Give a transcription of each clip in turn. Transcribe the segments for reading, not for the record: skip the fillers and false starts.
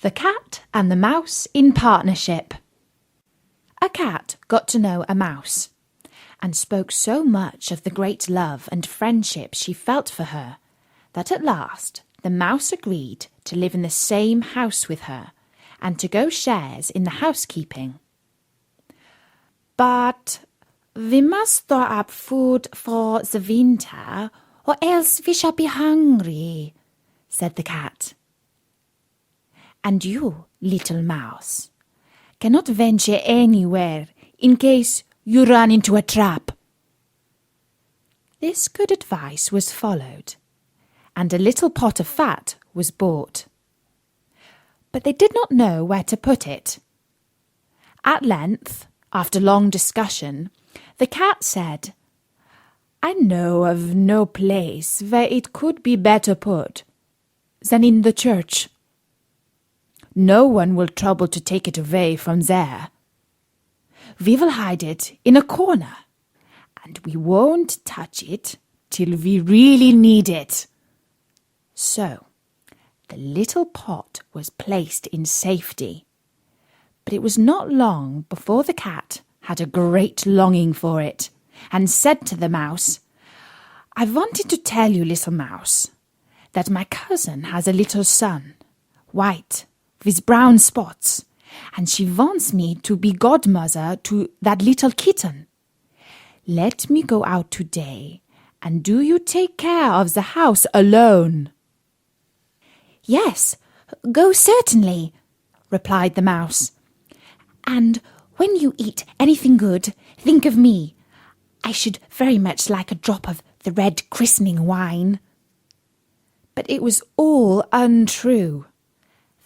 The Cat and the Mouse in Partnership. A cat got to know a mouse, and spoke so much of the great love and friendship she felt for her, that at last the mouse agreed to live in the same house with her, and to go shares in the housekeeping. "But we must store up food for the winter, or else we shall be hungry," said the cat. "And you, little mouse, cannot venture anywhere in case you run into a trap." This good advice was followed, and a little pot of fat was bought. But they did not know where to put it. At length, after long discussion, the cat said, "I know of no place where it could be better put than in the church. No one will trouble to take it away from there. We will hide it in a corner, and we won't touch it till we really need it." So the little pot was placed in safety, but it was not long before the cat had a great longing for it, and said to the mouse, "I wanted to tell you, little mouse, that my cousin has a little son, white, with brown spots, and she wants me to be godmother to that little kitten. Let me go out today, and do you take care of the house alone." "Yes, go certainly," replied the mouse. "And when you eat anything good, think of me. I should very much like a drop of the red christening wine." But it was all untrue.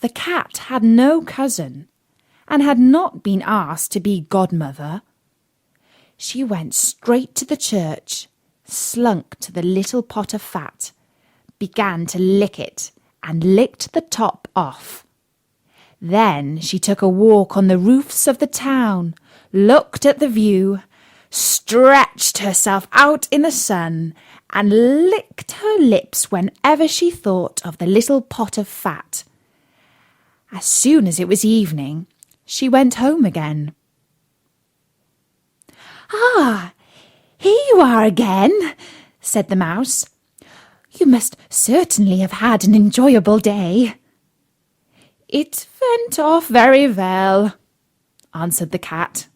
The cat had no cousin, and had not been asked to be godmother. She went straight to the church, slunk to the little pot of fat, began to lick it, and licked the top off. Then she took a walk on the roofs of the town, looked at the view, stretched herself out in the sun, and licked her lips whenever she thought of the little pot of fat. As soon as it was evening, she went home again. "Ah, here you are again," said the mouse. "You must certainly have had an enjoyable day." "It went off very well," answered the cat.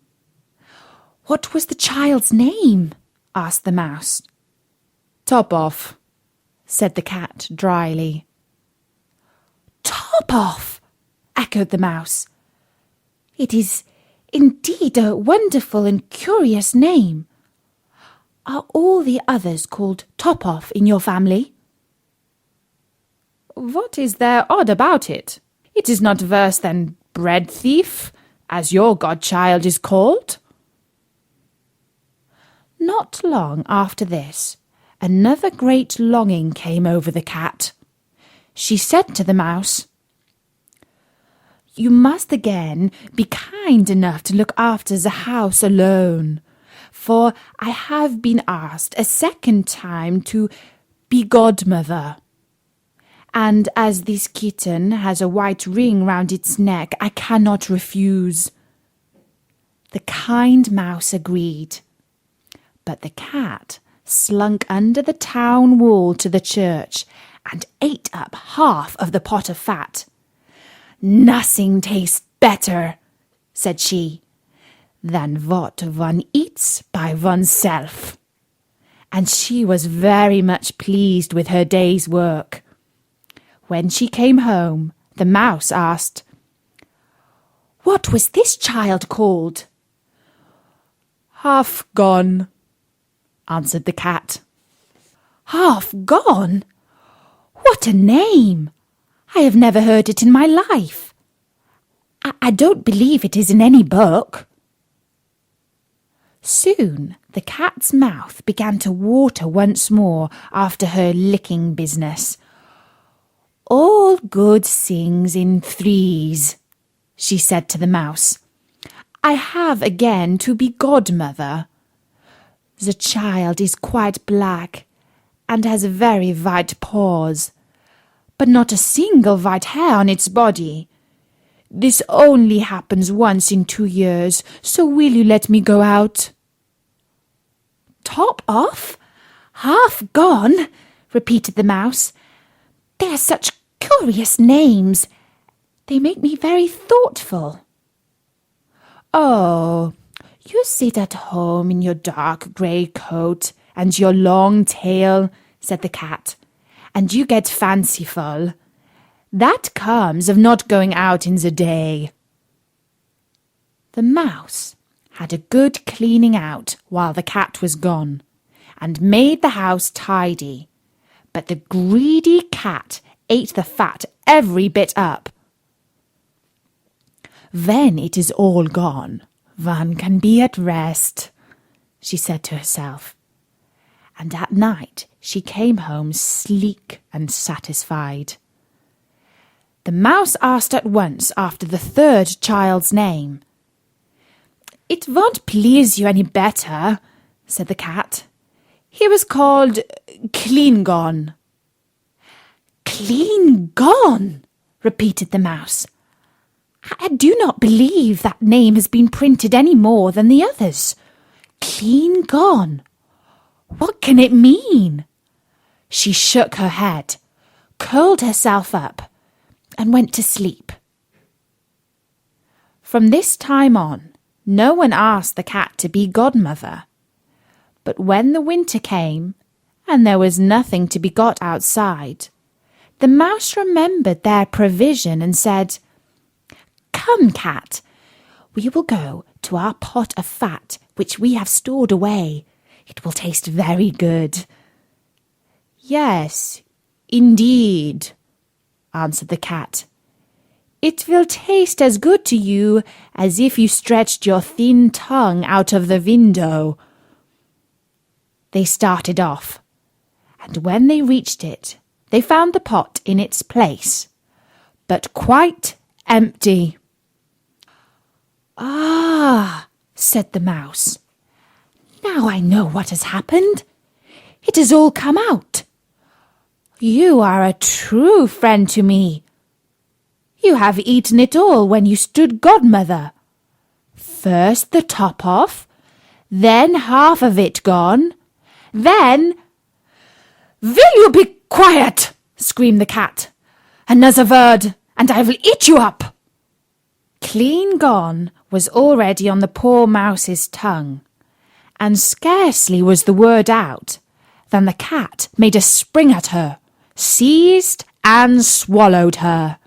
"What was the child's name?" asked the mouse. "Top-off," said the cat dryly. "Top-off!" echoed the mouse. "It is indeed a wonderful and curious name. Are all the others called Top-off in your family?" "What is there odd about it? It is not worse than bread thief, as your godchild is called." Not long after this, another great longing came over the cat. She said to the mouse, "You must again be kind enough to look after the house alone, for I have been asked a second time to be godmother. And as this kitten has a white ring round its neck, I cannot refuse." The kind mouse agreed, but the cat slunk under the town wall to the church, and ate up half of the pot of fat. "Nothing tastes better," said she, "than what one eats by oneself." And she was very much pleased with her day's work. When she came home, the mouse asked, "What was this child called?" "Half gone," answered the cat. "Half gone? What a name! I have never heard it in my life. I don't believe it is in any book." Soon the cat's mouth began to water once more after her licking business. "All good things in threes," she said to the mouse. "I have again to be godmother. The child is quite black, and has very white paws, but not a single white hair on its body. This only happens once in 2 years, so will you let me go out?" "Top off? Half gone?" repeated the mouse. "They are such curious names. They make me very thoughtful." "Oh, you sit at home in your dark grey coat and your long tail," said the cat, "and you get fanciful. That comes of not going out in the day." The mouse had a good cleaning out while the cat was gone, and made the house tidy, but the greedy cat ate the fat every bit up. "When it is all gone, one can be at rest," she said to herself, and at night she came home sleek and satisfied. The mouse asked at once after the third child's name. "It won't please you any better," said the cat. "He was called Clean Gone." "Clean Gone," repeated the mouse. "I do not believe that name has been printed any more than the others. Clean Gone. What can it mean?" She shook her head, curled herself up, and went to sleep. From this time on, no one asked the cat to be godmother. But when the winter came, and there was nothing to be got outside, the mouse remembered their provision and said, "Come, cat, we will go to our pot of fat which we have stored away. It will taste very good." "Yes, indeed," answered the cat. "It will taste as good to you as if you stretched your thin tongue out of the window." They started off, and when they reached it, they found the pot in its place, but quite empty. "Ah," said the mouse, "now I know what has happened. It has all come out. You are a true friend to me. You have eaten it all when you stood godmother. First the top off, then half of it gone, then—" "Will you be quiet?" screamed the cat. "Another word, and I will eat you up." Clean Gone was already on the poor mouse's tongue, and scarcely was the word out than the cat made a spring at her, seized and swallowed her.